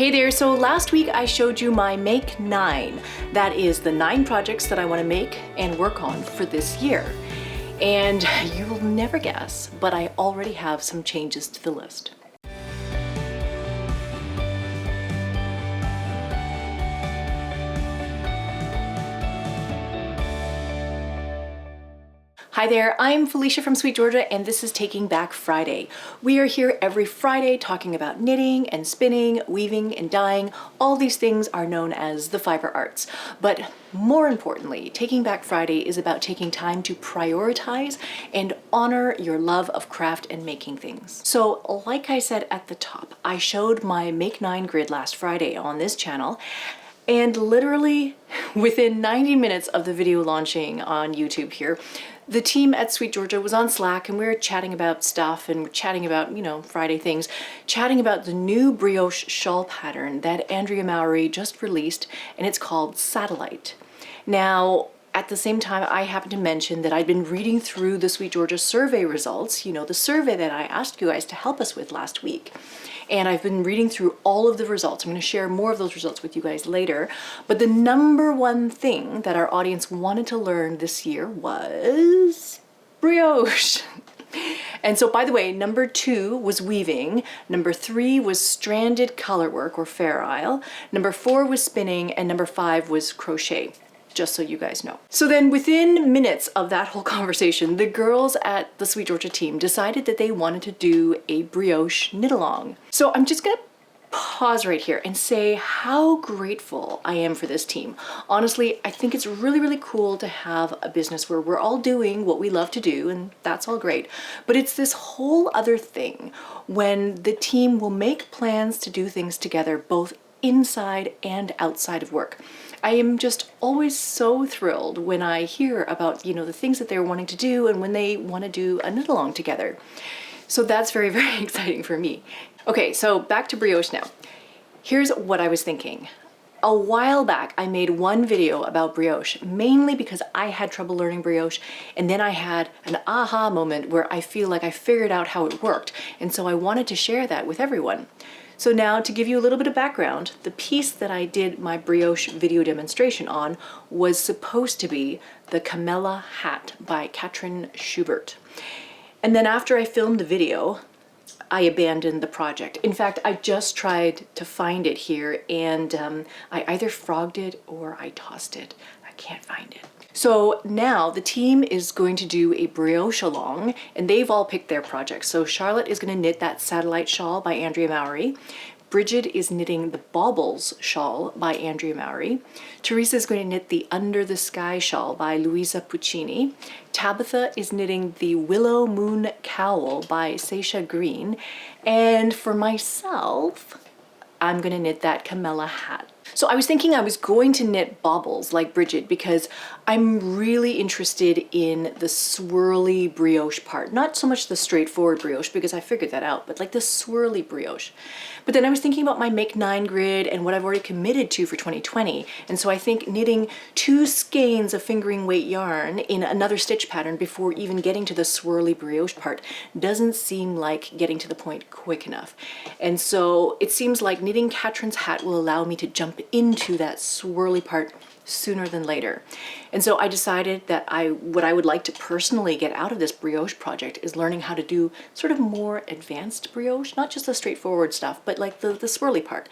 Hey there, so last week I showed you my Make 9. That is the 9 projects that I want to make and work on for this year. And you'll never guess, but I already have some changes to the list. Hi there, I'm Felicia from SweetGeorgia and this is Taking Back Friday. We are here every Friday talking about knitting and spinning, weaving and dyeing. All these things are known as the fiber arts. But more importantly, Taking Back Friday is about taking time to prioritize and honor your love of craft and making things. So like I said at the top, I showed my Make 9 grid last Friday on this channel. And literally within 90 minutes of the video launching on YouTube here, the team at SweetGeorgia was on Slack and we were chatting about stuff and chatting about, Friday things, chatting about the new brioche shawl pattern that Andrea Mowry just released, and it's called Satellite. Now, at the same time, I happened to mention that I'd been reading through the SweetGeorgia survey results, the survey that I asked you guys to help us with last week. And I've been reading through all of the results. I'm going to share more of those results with you guys later. But the number one thing that our audience wanted to learn this year was brioche. And so, by the way, number 2 was weaving, number 3 was stranded colorwork or fair isle, number 4 was spinning, and number 5 was crochet. Just so you guys know. So then within minutes of that whole conversation, the girls at the SweetGeorgia team decided that they wanted to do a brioche knit along. So I'm just gonna pause right here and say how grateful I am for this team. Honestly, I think it's really, really cool to have a business where we're all doing what we love to do, and that's all great. But it's this whole other thing when the team will make plans to do things together, both inside and outside of work. I am just always so thrilled when I hear about, the things that they're wanting to do and when they want to do a knit along together. So that's very, very exciting for me. Okay, so back to brioche now. Here's what I was thinking. A while back, I made one video about brioche, mainly because I had trouble learning brioche, and then I had an aha moment where I feel like I figured out how it worked, and so I wanted to share that with everyone. So now, to give you a little bit of background, the piece that I did my brioche video demonstration on was supposed to be the Camella hat by Katrin Schubert. And then after I filmed the video, I abandoned the project. In fact, I just tried to find it here and I either frogged it or I tossed it. I can't find it. So now the team is going to do a Brioche Along, and they've all picked their projects. So Charlotte is going to knit that Satellite shawl by Andrea Mowry. Bridget is knitting the Baubles shawl by Andrea Mowry. Teresa is going to knit the Under the Sky shawl by Luisa Puccini. Tabitha is knitting the Willow Moon cowl by Seisha Green. And for myself, I'm going to knit that Camella hat. So I was thinking I was going to knit baubles like Bridget because I'm really interested in the swirly brioche part. Not so much the straightforward brioche because I figured that out, but like the swirly brioche. But then I was thinking about my Make 9 grid and what I've already committed to for 2020. And so I think knitting 2 skeins of fingering weight yarn in another stitch pattern before even getting to the swirly brioche part doesn't seem like getting to the point quick enough. And so it seems like knitting Katrin's hat will allow me to jump into that swirly part sooner than later. And so I decided that what I would like to personally get out of this brioche project is learning how to do sort of more advanced brioche, not just the straightforward stuff, but like the swirly part.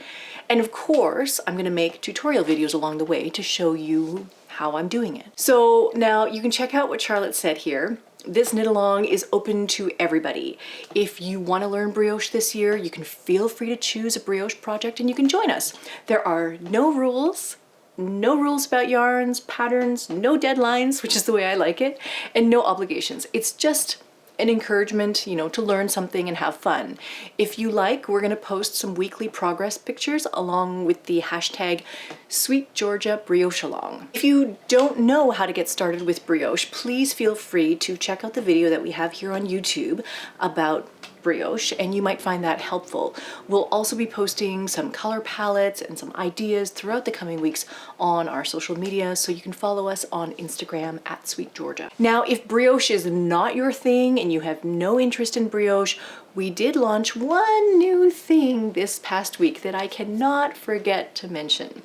And of course, I'm going to make tutorial videos along the way to show you how I'm doing it. So now you can check out what Charlotte said here. This knit along is open to everybody. If you want to learn brioche this year, you can feel free to choose a brioche project and you can join us. There are no rules about yarns, patterns, no deadlines, which is the way I like it, and no obligations. It's just an encouragement, to learn something and have fun. If you like, we're going to post some weekly progress pictures along with the hashtag SweetGeorgia Brioche Along. If you don't know how to get started with brioche, please feel free to check out the video that we have here on YouTube about brioche, and you might find that helpful. We'll also be posting some color palettes and some ideas throughout the coming weeks on our social media, so you can follow us on Instagram at SweetGeorgia. Now, if brioche is not your thing and you have no interest in brioche, we did launch one new thing this past week that I cannot forget to mention.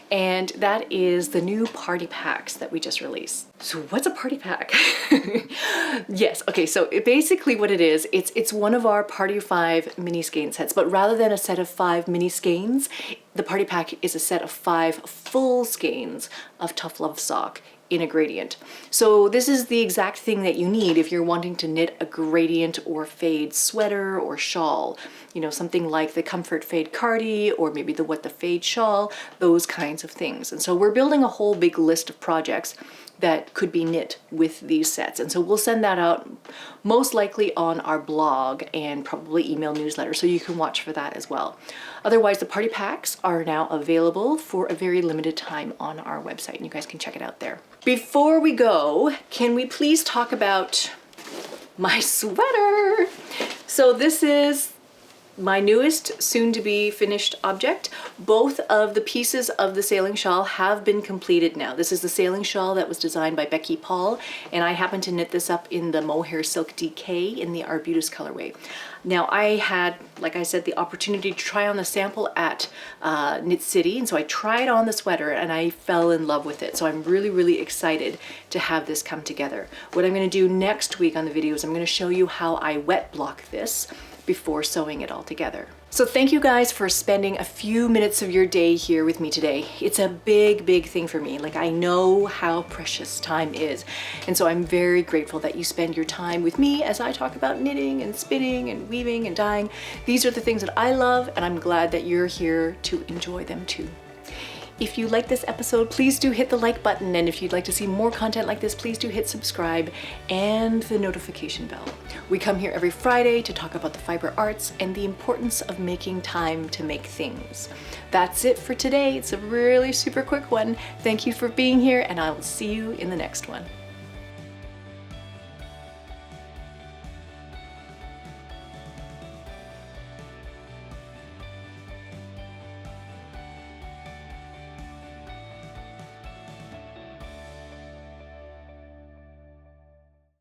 And that is the new party packs that we just released. So what's a party pack? Yes, okay, so basically what it is, it's one of our Party of 5 mini skein sets, but rather than a set of 5 mini skeins, the party pack is a set of 5 full skeins of Tough Love sock in a gradient. So this is the exact thing that you need if you're wanting to knit a gradient or fade sweater or shawl. You know, something like the Comfort Fade Cardi or maybe the What the Fade shawl, those kinds of things. And so we're building a whole big list of projects that could be knit with these sets. And so we'll send that out most likely on our blog and probably email newsletter, so you can watch for that as well. Otherwise, the party packs are now available for a very limited time on our website, and you guys can check it out there. Before we go, can we please talk about my sweater? So this is my newest soon-to-be finished object. Both of the pieces of the sailing shawl have been completed now. This is the sailing shawl that was designed by Becky Paul, and I happened to knit this up in the Mohair Silk DK in the Arbutus colorway. Now I had, like I said, the opportunity to try on the sample at Knit City, and so I tried on the sweater and I fell in love with it. So I'm really, really excited to have this come together. What I'm going to do next week on the video is I'm going to show you how I wet block this before sewing it all together. So thank you guys for spending a few minutes of your day here with me today. It's a big, big thing for me. Like, I know how precious time is. And so I'm very grateful that you spend your time with me as I talk about knitting and spinning and weaving and dyeing. These are the things that I love, and I'm glad that you're here to enjoy them too. If you like this episode, please do hit the like button, and if you'd like to see more content like this, please do hit subscribe and the notification bell. We come here every Friday to talk about the fiber arts and the importance of making time to make things. That's it for today. It's a really super quick one. Thank you for being here, and I will see you in the next one.